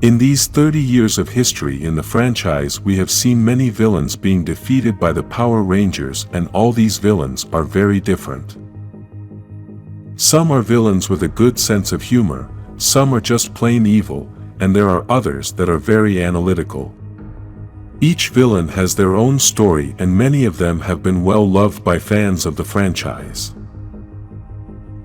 In these 30 years of history in the franchise, we have seen many villains being defeated by the Power Rangers, and all these villains are very different. Some are villains with a good sense of humor, some are just plain evil, and there are others that are very analytical. Each villain has their own story, and many of them have been well loved by fans of the franchise.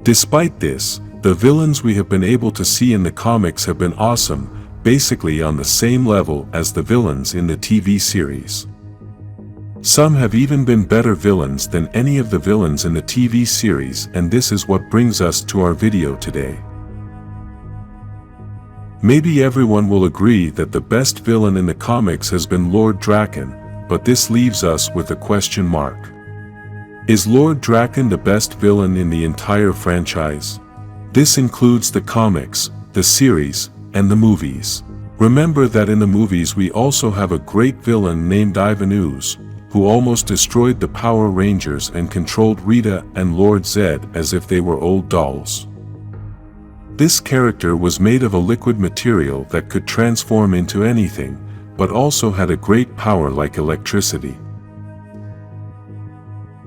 Despite this, the villains we have been able to see in the comics have been awesome, basically on the same level as the villains in the TV series. Some have even been better villains than any of the villains in the TV series, and this is what brings us to our video today. Maybe everyone will agree that the best villain in the comics has been Lord Drakkon, but this leaves us with a question mark. Is Lord Drakkon the best villain in the entire franchise? This includes the comics, the series, and the movies. Remember that in the movies we also have a great villain named Ivan Ooze, who almost destroyed the Power Rangers and controlled Rita and Lord Zed as if they were old dolls. This character was made of a liquid material that could transform into anything, but also had a great power like electricity.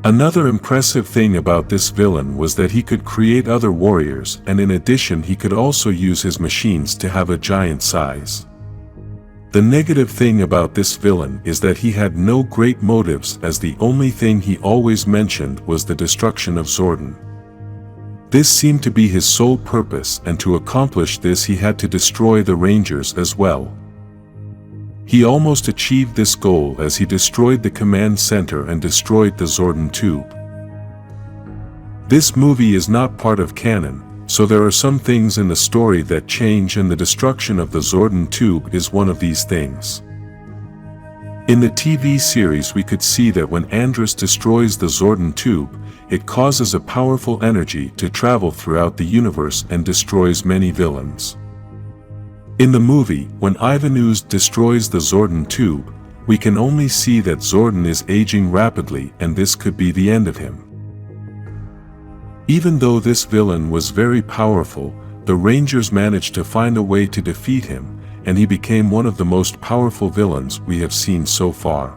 Another impressive thing about this villain was that he could create other warriors, and in addition he could also use his machines to have a giant size. The negative thing about this villain is that he had no great motives, as the only thing he always mentioned was the destruction of Zordon. This seemed to be his sole purpose, and to accomplish this he had to destroy the Rangers as well. He almost achieved this goal as he destroyed the command center and destroyed the Zordon tube. This movie is not part of canon, so there are some things in the story that change, and the destruction of the Zordon tube is one of these things. In the TV series we could see that when Andros destroys the Zordon tube, it causes a powerful energy to travel throughout the universe and destroys many villains. In the movie, when Ivan Ooze destroys the Zordon tube, we can only see that Zordon is aging rapidly, and this could be the end of him. Even though this villain was very powerful, the Rangers managed to find a way to defeat him, and he became one of the most powerful villains we have seen so far.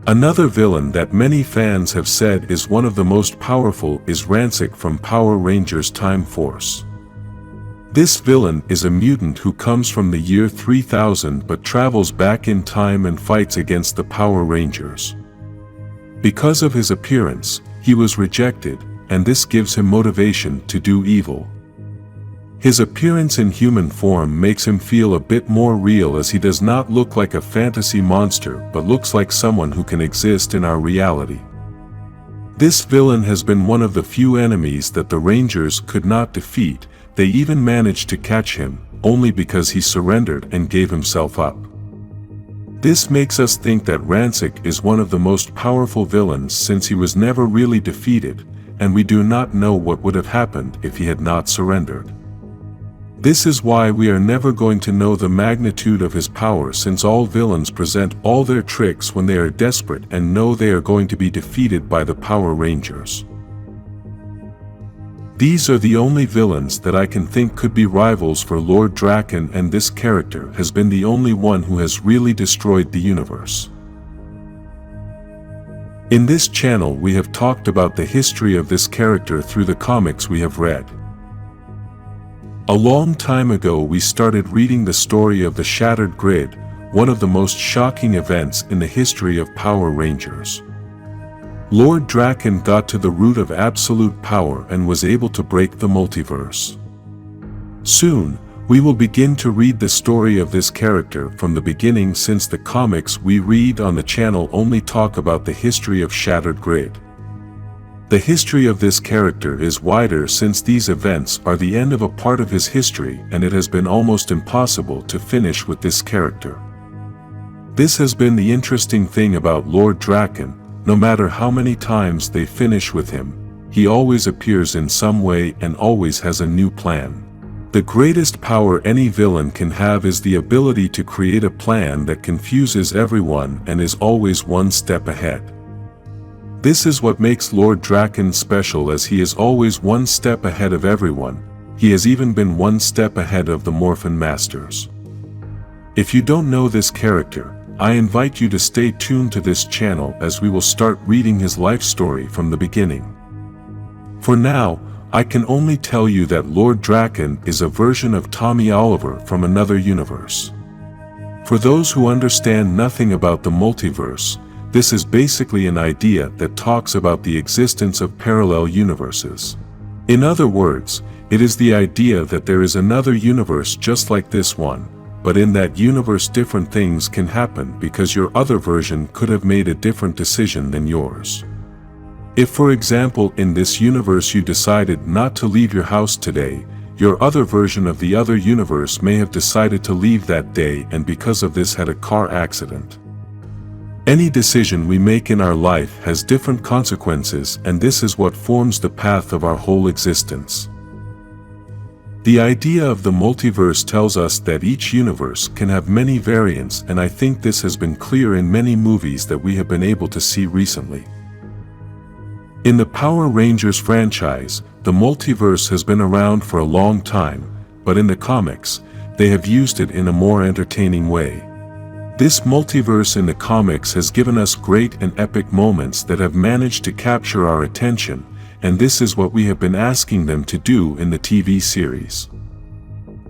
Another villain that many fans have said is one of the most powerful is Ransik from Power Rangers Time Force. This villain is a mutant who comes from the year 3000 but travels back in time and fights against the Power Rangers. Because of his appearance, he was rejected, and this gives him motivation to do evil. His appearance in human form makes him feel a bit more real, as he does not look like a fantasy monster but looks like someone who can exist in our reality. This villain has been one of the few enemies that the Rangers could not defeat. They even managed to catch him, only because he surrendered and gave himself up. This makes us think that Ransik is one of the most powerful villains, since he was never really defeated, and we do not know what would have happened if he had not surrendered. This is why we are never going to know the magnitude of his power, since all villains present all their tricks when they are desperate and know they are going to be defeated by the Power Rangers. These are the only villains that I can think could be rivals for Lord Drakkon, and this character has been the only one who has really destroyed the universe. In this channel we have talked about the history of this character through the comics we have read. A long time ago we started reading the story of the Shattered Grid, one of the most shocking events in the history of Power Rangers. Lord Drakkon got to the root of absolute power and was able to break the multiverse. Soon, we will begin to read the story of this character from the beginning, since the comics we read on the channel only talk about the history of Shattered Grid. The history of this character is wider, since these events are the end of a part of his history, and it has been almost impossible to finish with this character. This has been the interesting thing about Lord Drakkon. No matter how many times they finish with him, he always appears in some way and always has a new plan. The greatest power any villain can have is the ability to create a plan that confuses everyone and is always one step ahead. This is what makes Lord Drakkon special, as he is always one step ahead of everyone, he has even been one step ahead of the Morphin masters. If you don't know this character, I invite you to stay tuned to this channel as we will start reading his life story from the beginning. For now, I can only tell you that Lord Drakkon is a version of Tommy Oliver from another universe. For those who understand nothing about the multiverse, this is basically an idea that talks about the existence of parallel universes. In other words, it is the idea that there is another universe just like this one, but in that universe different things can happen because your other version could have made a different decision than yours. If, for example, in this universe you decided not to leave your house today, your other version of the other universe may have decided to leave that day and because of this had a car accident. Any decision we make in our life has different consequences, and this is what forms the path of our whole existence. The idea of the multiverse tells us that each universe can have many variants, and I think this has been clear in many movies that we have been able to see recently. In the Power Rangers franchise, the multiverse has been around for a long time, but in the comics, they have used it in a more entertaining way. This multiverse in the comics has given us great and epic moments that have managed to capture our attention, and this is what we have been asking them to do in the TV series.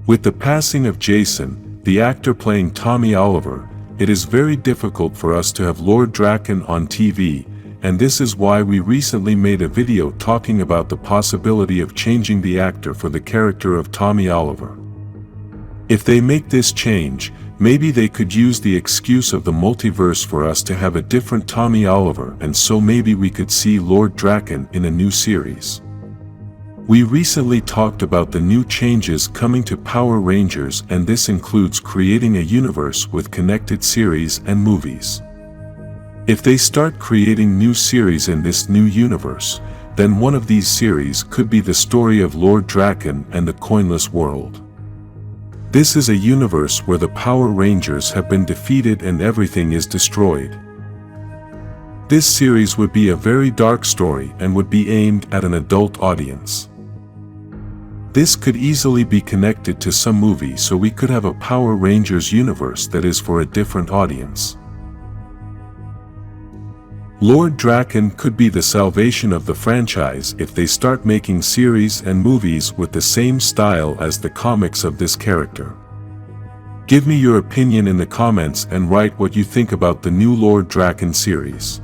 With the passing of Jason, the actor playing Tommy Oliver, it is very difficult for us to have Lord Drakkon on TV, and this is why we recently made a video talking about the possibility of changing the actor for the character of Tommy Oliver. If they make this change, maybe they could use the excuse of the multiverse for us to have a different Tommy Oliver, and so maybe we could see Lord Drakkon in a new series. We recently talked about the new changes coming to Power Rangers, and this includes creating a universe with connected series and movies. If they start creating new series in this new universe, then one of these series could be the story of Lord Drakkon and the Coinless World. This is a universe where the Power Rangers have been defeated and everything is destroyed. This series would be a very dark story and would be aimed at an adult audience. This could easily be connected to some movie, so we could have a Power Rangers universe that is for a different audience. Lord Drakkon could be the salvation of the franchise if they start making series and movies with the same style as the comics of this character. Give me your opinion in the comments and write what you think about the new Lord Drakkon series.